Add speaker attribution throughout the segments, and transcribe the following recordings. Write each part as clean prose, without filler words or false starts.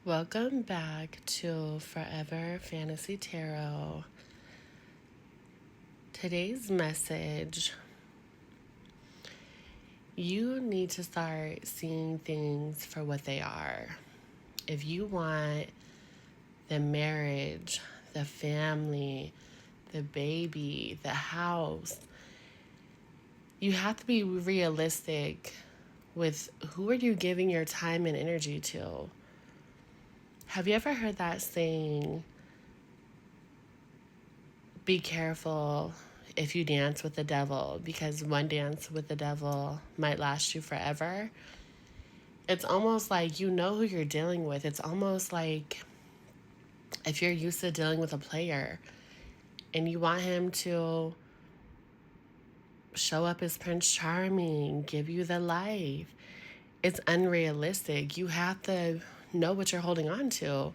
Speaker 1: Welcome back to Forever Fantasy Tarot. Today's message: you need to start seeing things for what they are. If you want the marriage, the family, the baby, the house, you have to be realistic with who are you giving your time and energy to. Have you ever heard that saying, be careful if you dance with the devil, because one dance with the devil might last you forever? It's almost like you know who you're dealing with. It's almost like if you're used to dealing with a player and you want him to show up as Prince Charming, give you the life, it's unrealistic. You have to know what you're holding on to.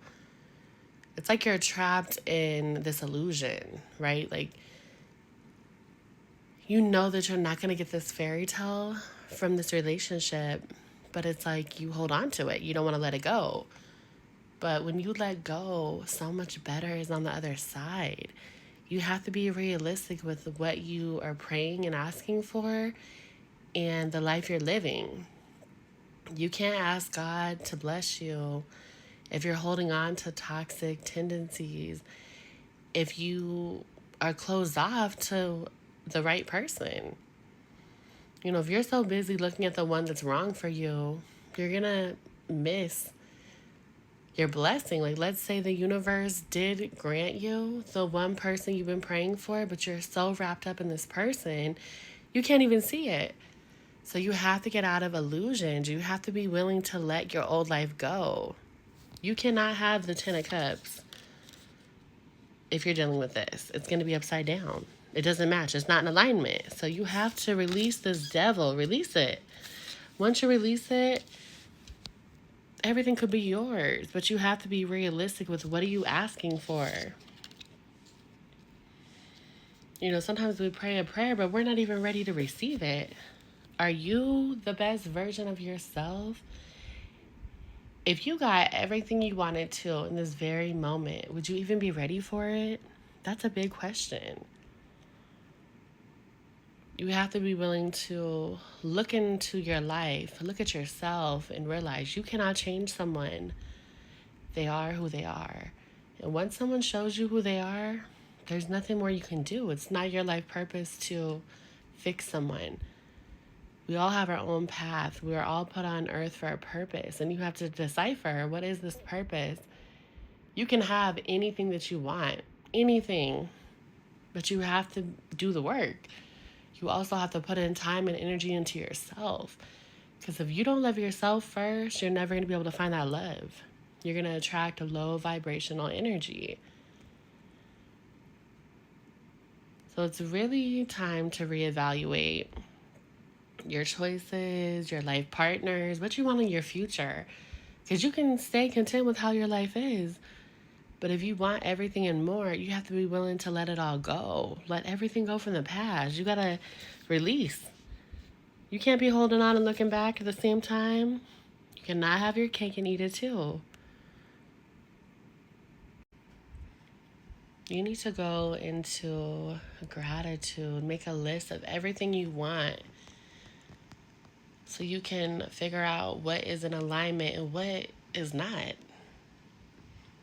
Speaker 1: It's like you're trapped in this illusion, right? Like, you know that you're not going to get this fairy tale from this relationship, but it's like you hold on to it. You don't want to let it go. But when you let go, so much better is on the other side. You have to be realistic with what you are praying and asking for and the life you're living. You can't ask God to bless you if you're holding on to toxic tendencies, if you are closed off to the right person. You know, if you're so busy looking at the one that's wrong for you, you're going to miss your blessing. Like, let's say the universe did grant you the one person you've been praying for, but you're so wrapped up in this person, you can't even see it. So you have to get out of illusions. You have to be willing to let your old life go. You cannot have the 10 of Cups if you're dealing with this. It's going to be upside down. It doesn't match. It's not in alignment. So you have to release this devil. Release it. Once you release it, everything could be yours. But you have to be realistic with what are you asking for. You know, sometimes we pray a prayer, but we're not even ready to receive it. Are you the best version of yourself? If you got everything you wanted to in this very moment, would you even be ready for it? That's a big question. You have to be willing to look into your life, look at yourself, and realize you cannot change someone. They are who they are. And once someone shows you who they are, there's nothing more you can do. It's not your life purpose to fix someone. We all have our own path. We are all put on earth for a purpose, and you have to decipher, what is this purpose? You can have anything that you want, anything, but you have to do the work. You also have to put in time and energy into yourself, because if you don't love yourself first, you're never going to be able to find that love. You're going to attract a low vibrational energy. So it's really time to reevaluate your choices, your life partners, what you want in your future. Because you can stay content with how your life is. But if you want everything and more, you have to be willing to let it all go. Let everything go from the past. You got to release. You can't be holding on and looking back at the same time. You cannot have your cake and eat it too. You need to go into gratitude, make a list of everything you want, so you can figure out what is in alignment and what is not.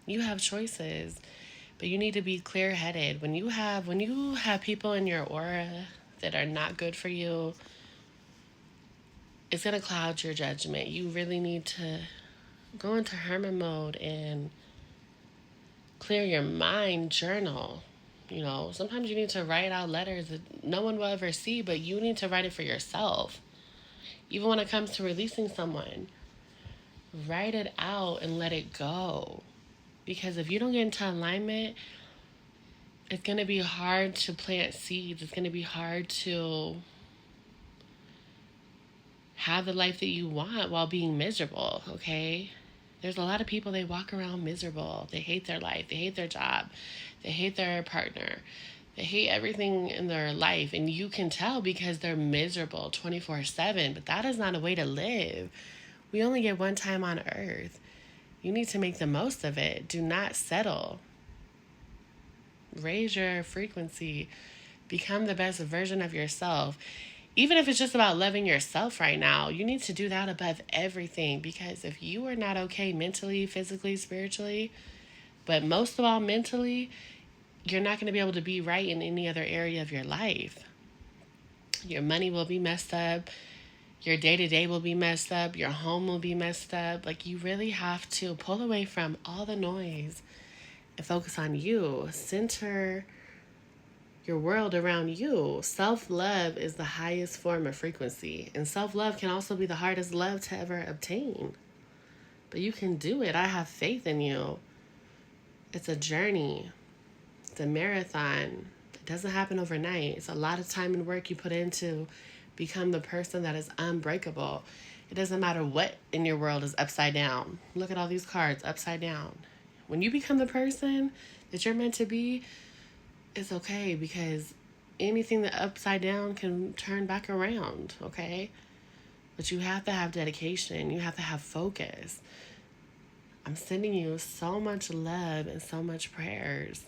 Speaker 1: You have choices, but you need to be clear-headed. When you have people in your aura that are not good for you, it's going to cloud your judgment. You really need to go into hermit mode and clear your mind, journal. You know, sometimes you need to write out letters that no one will ever see, but you need to write it for yourself. Even when it comes to releasing someone, write it out and let it go. Because if you don't get into alignment, it's going to be hard to plant seeds. It's going to be hard to have the life that you want while being miserable, okay? There's a lot of people, they walk around miserable. They hate their life. They hate their job. They hate their partner. They hate everything in their life. And you can tell because they're miserable 24/7. But that is not a way to live. We only get one time on earth. You need to make the most of it. Do not settle. Raise your frequency. Become the best version of yourself. Even if it's just about loving yourself right now, you need to do that above everything, because if you are not okay mentally, physically, spiritually, but most of all mentally, you're not going to be able to be right in any other area of your life. Your money will be messed up. Your day-to-day will be messed up. Your home will be messed up. Like, you really have to pull away from all the noise and focus on you. Center your world around you. Self-love is the highest form of frequency. And self-love can also be the hardest love to ever obtain. But you can do it. I have faith in you. It's a journey. It's a marathon. It doesn't happen overnight. It's a lot of time and work you put into become the person that is unbreakable. It doesn't matter what in your world is upside down. Look at all these cards upside down. When you become the person that you're meant to be, it's okay, because anything that upside down can turn back around, okay? But you have to have dedication. You have to have focus. I'm sending you so much love and so much prayers.